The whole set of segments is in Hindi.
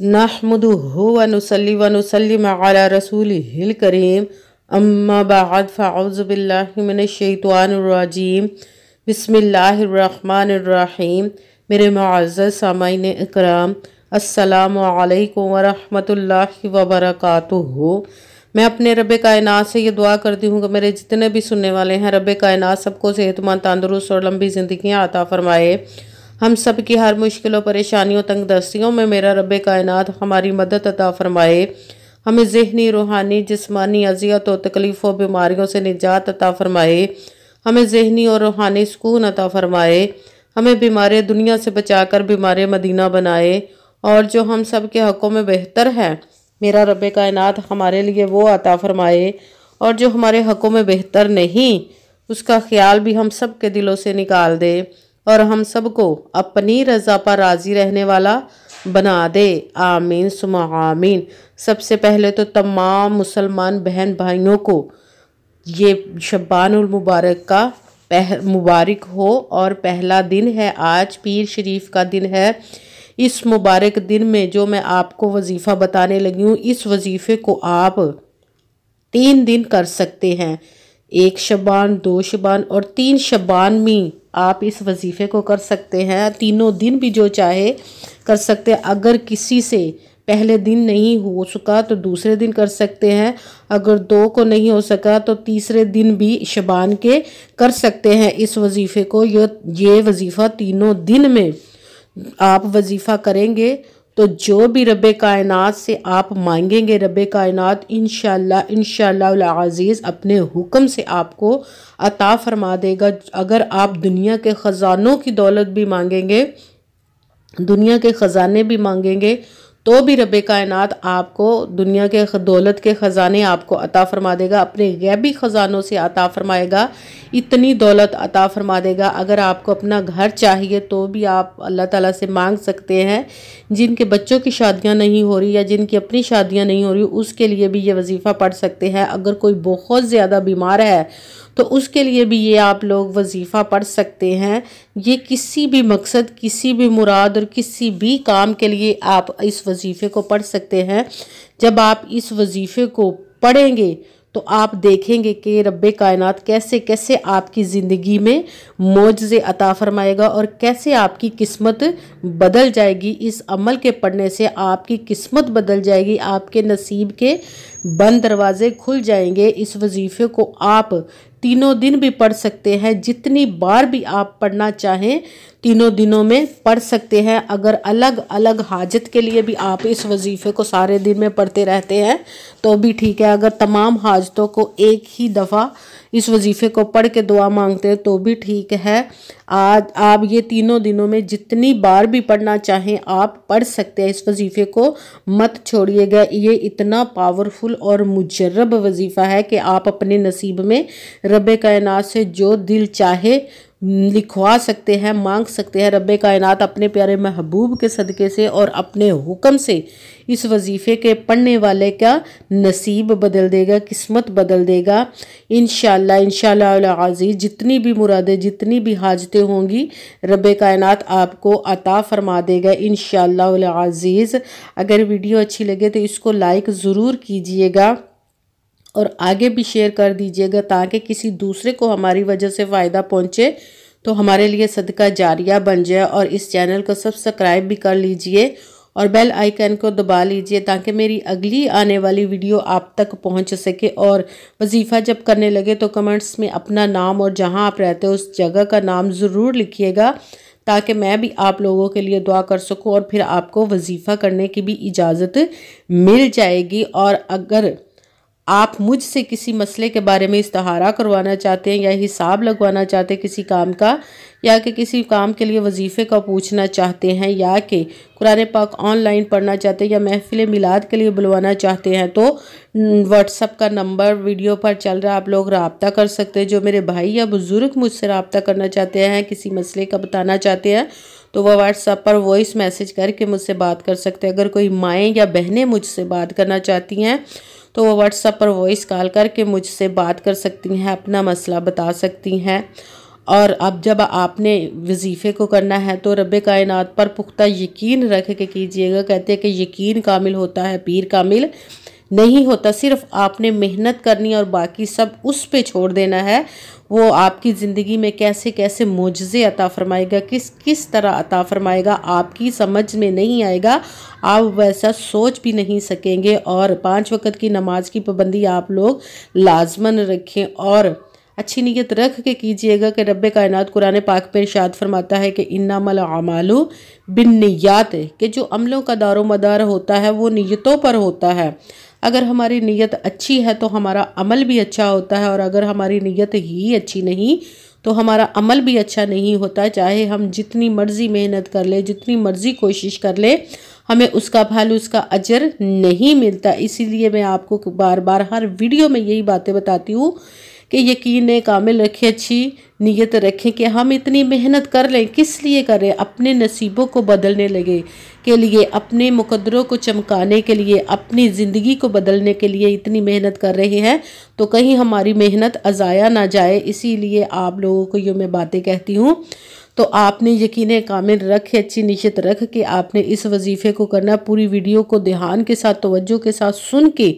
नहमदुहु व नुसल्ली व नुसल्लिम अला रसूलिहिल करीम अम्मा बाद फ़अऊज़ु बिल्लाहि मिनश शैतानिर रजीम बिस्मिल्लाहिर्रहमानिर रहीम। मेरे मुअज़्ज़ज़ सामाईन इकराम, अस्सलामु अलैकुम व रहमतुल्लाहि व बरकातुहू। मैं अपने रब कायनात से ये दुआ करती हूँ कि मेरे जितने भी सुनने वाले हैं, रब कायनात सबको सेहतमंद, तंदुरुस्त और लंबी ज़िंदगियाँ अता फ़रमाए। हम सब की हर मुश्किलों, परेशानियों, तंगदस्तियों में मेरा रब कायनात हमारी मदद अता फ़रमाए। हमें ज़हनी, रूहानी, जिस्मानी अज़ियत और तकलीफ़ों, बीमारियों से निजात अता फ़रमाए। हमें ज़हनी और रूहानी सुकून अता फ़रमाए। हमें बीमार दुनिया से बचाकर बीमार मदीना बनाए। और जो हम सब के हक़ों में बेहतर है, मेरा रब कायनात हमारे लिए वो अता फ़रमाए। और जो हमारे हक़ों में बेहतर नहीं, उसका ख्याल भी हम सब के दिलों से निकाल दे और हम सबको अपनी रज़ा पर राज़ी रहने वाला बना दे। आमीन सुमा आमीन। सबसे पहले तो तमाम मुसलमान बहन भाइयों को ये शब्बानुल मुबारक का मुबारक हो। और पहला दिन है आज, पीर शरीफ का दिन है। इस मुबारक दिन में जो मैं आपको वजीफ़ा बताने लगी हूँ, इस वजीफ़े को आप 3 दिन कर सकते हैं। 1 शबान, 2 शबान और 3 शबान में आप इस वजीफ़े को कर सकते हैं। तीनों दिन भी जो चाहे कर सकते हैं। अगर किसी से पहले दिन नहीं हो सका तो दूसरे दिन कर सकते हैं। अगर 2 को नहीं हो सका तो तीसरे दिन भी शबान के कर सकते हैं इस वजीफ़े को। ये वजीफ़ा तीनों दिन में आप वजीफ़ा करेंगे तो जो भी रब कायनात से आप मांगेंगे, रब कायनात इंशाअल्लाह अज़ीज़ अपने हुक्म से आपको अता फरमा देगा। अगर आप दुनिया के ख़जानों की दौलत भी मांगेंगे, दुनिया के ख़जाने भी मांगेंगे, तो भी रब कायनात आपको दुनिया के दौलत के ख़जाने आपको अता फ़रमा देगा। अपने गैबी ख़जानों से अता फ़रमाएगा, इतनी दौलत अता फ़रमा देगा। अगर आपको अपना घर चाहिए तो भी आप अल्लाह ताला से मांग सकते हैं। जिनके बच्चों की शादियां नहीं हो रही या जिनकी अपनी शादियां नहीं हो रही, उसके लिए भी ये वजीफ़ा पढ़ सकते हैं। अगर कोई बहुत ज़्यादा बीमार है तो उसके लिए भी ये आप लोग वजीफ़ा पढ़ सकते हैं। ये किसी भी मकसद, किसी भी मुराद और किसी भी काम के लिए आप इस वजीफ़े को पढ़ सकते हैं। जब आप इस वजीफ़े को पढ़ेंगे तो आप देखेंगे कि रब कायनात कैसे कैसे आपकी ज़िंदगी में मौजज़े अता फ़रमाएगा और कैसे आपकी किस्मत बदल जाएगी। इस अमल के पढ़ने से आपकी किस्मत बदल जाएगी, आपके नसीब के बंद दरवाज़े खुल जाएंगे। इस वजीफ़े को आप तीनों दिन भी पढ़ सकते हैं, जितनी बार भी आप पढ़ना चाहें तीनों दिनों में पढ़ सकते हैं। अगर अलग अलग हाजत के लिए भी आप इस वजीफ़े को सारे दिन में पढ़ते रहते हैं तो भी ठीक है। अगर तमाम हाजतों को एक ही दफ़ा इस वजीफ़े को पढ़ के दुआ मांगते हैं तो भी ठीक है। आज आप ये तीनों दिनों में जितनी बार भी पढ़ना चाहें आप पढ़ सकते हैं। इस वजीफ़े को मत छोड़िएगा। ये इतना पावरफुल और मुजर्रब वजीफ़ा है कि आप अपने नसीब में रब कायनात से जो दिल चाहे लिखवा सकते हैं, मांग सकते हैं। रब कायनात अपने प्यारे महबूब के सदक़े से और अपने हुक्म से इस वजीफ़े के पढ़ने वाले का नसीब बदल देगा, किस्मत बदल देगा। इंशाअल्लाह अज़ीज़ जितनी भी मुरादें, जितनी भी हाजतें होंगी, रब कायनात आपको अता फ़रमा देगा इंशाअल्लाह अज़ीज़। अगर वीडियो अच्छी लगे तो इसको लाइक ज़रूर कीजिएगा और आगे भी शेयर कर दीजिएगा ताकि किसी दूसरे को हमारी वजह से फ़ायदा पहुँचे तो हमारे लिए सदका जारिया बन जाए। और इस चैनल को सब्सक्राइब भी कर लीजिए और बेल आइकन को दबा लीजिए ताकि मेरी अगली आने वाली वीडियो आप तक पहुंच सके। और वजीफ़ा जब करने लगे तो कमेंट्स में अपना नाम और जहां आप रहते हो उस जगह का नाम ज़रूर लिखिएगा ताकि मैं भी आप लोगों के लिए दुआ कर सकूं और फिर आपको वजीफ़ा करने की भी इजाज़त मिल जाएगी। और अगर आप मुझसे किसी मसले के बारे में इस्तिहारा करवाना चाहते हैं या हिसाब लगवाना चाहते हैं किसी काम का, या कि किसी काम के लिए वजीफ़े का पूछना चाहते हैं, या कि कुरान पाक ऑनलाइन पढ़ना चाहते हैं या महफिल मिलाद के लिए बुलवाना चाहते हैं, तो व्हाट्सएप का नंबर वीडियो पर चल रहा है, आप लोग रब्ता कर सकते हैं। जो मेरे भाई या बुज़ुर्ग मुझसे रब्ता करना चाहते हैं, किसी मसले का बताना चाहते हैं, तो वह व्हाट्सएप पर वॉइस मैसेज करके मुझसे बात कर सकते हैं। अगर कोई माएँ या बहनें मुझसे बात करना चाहती हैं तो वो व्हाट्सएप पर वॉइस कॉल करके मुझसे बात कर सकती हैं, अपना मसला बता सकती हैं। और अब जब आपने वजीफ़े को करना है तो रब्बे कायनात पर पुख्ता यकीन रख के कीजिएगा। कहते हैं कि यकीन कामिल होता है, पीर कामिल नहीं होता। सिर्फ आपने मेहनत करनी और बाकी सब उस पे छोड़ देना है। वो आपकी ज़िंदगी में कैसे कैसे मोजज़े अता फरमाएगा, किस किस तरह अता फरमाएगा, आपकी समझ में नहीं आएगा, आप वैसा सोच भी नहीं सकेंगे। और 5 वक़्त की नमाज की पाबंदी आप लोग लाजमन रखें और अच्छी नीयत रख के कीजिएगा कि रब्बे कायनात कुरान पाक पे इरशाद फरमाता है कि इन्नमल अमालु बिन्नियात, कि जो अमलों का दारो मदार होता है वो नीयतों पर होता है। अगर हमारी नीयत अच्छी है तो हमारा अमल भी अच्छा होता है, और अगर हमारी नीयत ही अच्छी नहीं तो हमारा अमल भी अच्छा नहीं होता। चाहे हम जितनी मर्ज़ी मेहनत कर ले, जितनी मर्ज़ी कोशिश कर ले, हमें उसका फल, उसका अजर नहीं मिलता। इसीलिए मैं आपको बार बार हर वीडियो में यही बातें बताती हूँ कि यकीन कामिल रखें, अच्छी नीयत रखें कि हम इतनी मेहनत कर लें, किस लिए कर रहे हैं? अपने नसीबों को बदलने लगे के लिए, अपने मुकद्दरों को चमकाने के लिए, अपनी ज़िंदगी को बदलने के लिए इतनी मेहनत कर रहे हैं, तो कहीं हमारी मेहनत अज़ाया ना जाए। इसीलिए आप लोगों को ये मैं बातें कहती हूँ। तो आपने यकीन कामिल रख, अच्छी नीयत रख के आपने इस वजीफ़े को करना। पूरी वीडियो को ध्यान के साथ, तवज्जो के साथ सुन के,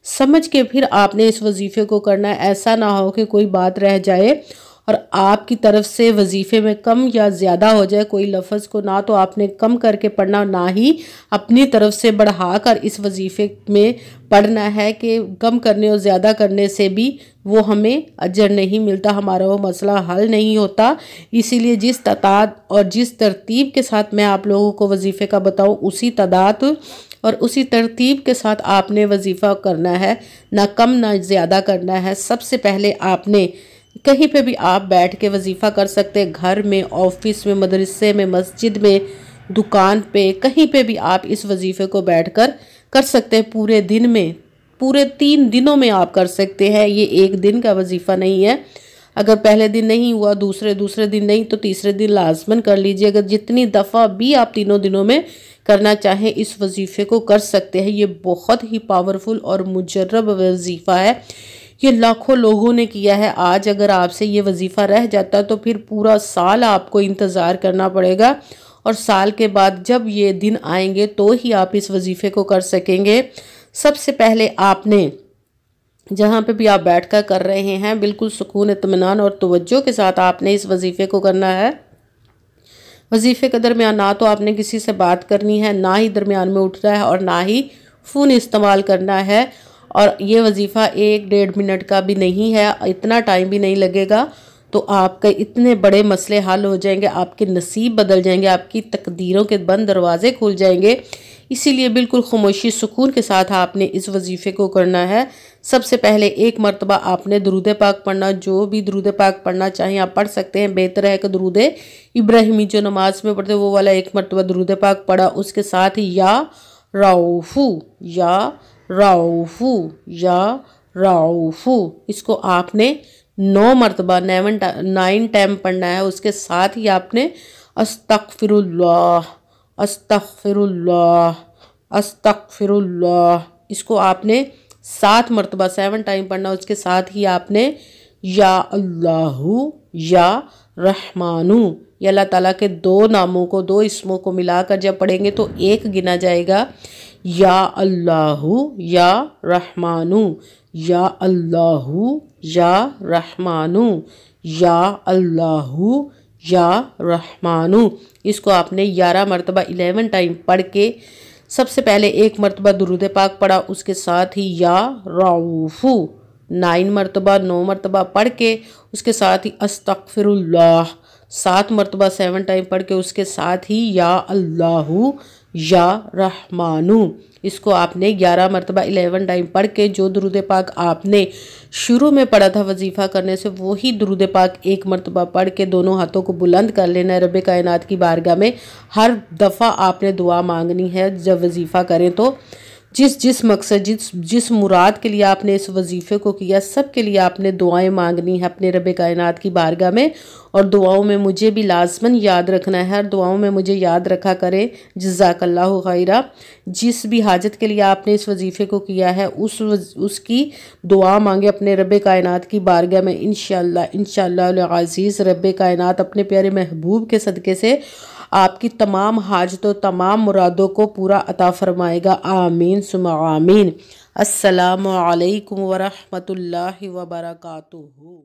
समझ के फिर आपने इस वजीफ़े को करना है। ऐसा ना हो कि कोई बात रह जाए और आपकी तरफ से वजीफ़े में कम या ज़्यादा हो जाए कोई लफ्ज़ को, ना तो आपने कम करके पढ़ना, ना ही अपनी तरफ से बढ़ा कर इस वजीफ़े में पढ़ना है कि कम करने और ज़्यादा करने से भी वो हमें अजर नहीं मिलता, हमारा वो मसला हल नहीं होता। इसीलिए जिस तादाद और जिस तरतीब के साथ मैं आप लोगों को वजीफ़े का बताऊँ, उसी तादाद और उसी तरतीब के साथ आपने वजीफ़ा करना है, ना कम ना ज़्यादा करना है। सबसे पहले आपने कहीं पे भी आप बैठ के वजीफ़ा कर सकते हैं, घर में, ऑफिस में, मदरसे में, मस्जिद में, दुकान पे, कहीं पे भी आप इस वजीफ़े को बैठकर कर सकते हैं। पूरे दिन में, पूरे 3 दिनों में आप कर सकते हैं। ये एक दिन का वजीफ़ा नहीं है। अगर पहले दिन नहीं हुआ, दूसरे दिन नहीं, तो तीसरे दिन लाजमन कर लीजिए। अगर जितनी दफ़ा भी आप तीनों दिनों में करना चाहें इस वजीफ़े को कर सकते हैं। ये बहुत ही पावरफुल और मुजर्रब वजीफ़ा है, ये लाखों लोगों ने किया है। आज अगर आपसे ये वजीफ़ा रह जाता तो फिर पूरा साल आपको इंतज़ार करना पड़ेगा, और साल के बाद जब ये दिन आएंगे तो ही आप इस वजीफ़े को कर सकेंगे। सबसे पहले आपने जहाँ पे भी आप बैठकर कर रहे हैं, बिल्कुल सुकून, इत्मीनान और तवज्जो के साथ आपने इस वजीफ़े को करना है। वजीफ़े के दरमियान ना तो आपने किसी से बात करनी है, ना ही दरमियान में उठना है, और ना ही फ़ोन इस्तेमाल करना है। और ये वजीफ़ा 1-1.5 मिनट का भी नहीं है, इतना टाइम भी नहीं लगेगा। तो आपके इतने बड़े मसले हल हो जाएंगे, आपके नसीब बदल जाएंगे, आपकी तकदीरों के बंद दरवाजे खुल जाएंगे। इसीलिए बिल्कुल खामोशी सुकून के साथ आपने इस वजीफ़े को करना है। सबसे पहले 1 मरतबा आपने दुरूद पाक पढ़ना। जो भी दुरूद पाक पढ़ना चाहें आप पढ़ सकते हैं। बेहतर है कि दुरूद इब्राहिमी जो नमाज में पढ़ते वो वाला 1 मरतबा दुरूद पाक पढ़ा। उसके साथ ही या रऊफ़ू, या रऊफ़ू, या रऊफ़ू, इसको आपने 9 मरतबा 9 टाइम पढ़ना है। उसके साथ ही आपने अस्तग़फिरुल्लाह, अस्तग़फिरुल्लाह, अस्तग़फिरुल्लाह, इसको आपने 7 मरतबा 7 टाइम पढ़ना। उसके साथ ही आपने या अल्लाहु, या रहमानु, ये अल्लाह ताला के 2 नामों को, 2 इसमों को मिलाकर जब पढ़ेंगे तो 1 गिना जाएगा। या अल्लाहु, या रहमानु, या अल्लाहु, या रहमानु, या अल्लाहु, या रहमानु, इसको आपने 11 मरतबा 11 टाइम पढ़ के सबसे पहले 1 मरतबा दुरूद पाक पढ़ा। उसके साथ ही या रऊफ़ू 9 मरतबा 9 मरतबा पढ़ के उसके साथ ही अस्तग़फिरुल्लाह 7 मरतबा 7 टाइम पढ़ के उसके साथ ही या अल्लाहु, या रहमानु, इसको आपने 11 मरतबा 11 टाइम पढ़ के जो दुरूद पाक आपने शुरू में पढ़ा था वजीफ़ा करने से, वही दुरूद पाक 1 मरतबा पढ़ के दोनों हाथों को बुलंद कर लेना है रब्बे कायनात की बारगाह में। हर दफ़ा आपने दुआ मांगनी है जब वजीफ़ा करें तो जिस जिस मकसद जिस मुराद के लिए आपने इस वजीफ़े को किया, सब के लिए आपने दुआएं मांगनी है अपने रब कायनात की बारगाह में। और दुआओं में मुझे भी लाजमन याद रखना है, और दुआओं में मुझे याद रखा करें। जज़ाकल्लाहु खैरा। जिस भी हाजत के लिए आपने इस वजीफ़े को किया है उसकी दुआ मांगे अपने रब कायनात की बारगाह में। इंशाअल्लाह इंशाअल्लाह अज़ीज़ रब कायनात अपने प्यारे महबूब के सदक़े से आपकी तमाम हाजतों तमाम मुरादों को पूरा अता फरमाएगा। आमीन सुम्मा आमीन। अस्सलामु अलैकुम वरहमतुल्लाहि वबरकातुहू।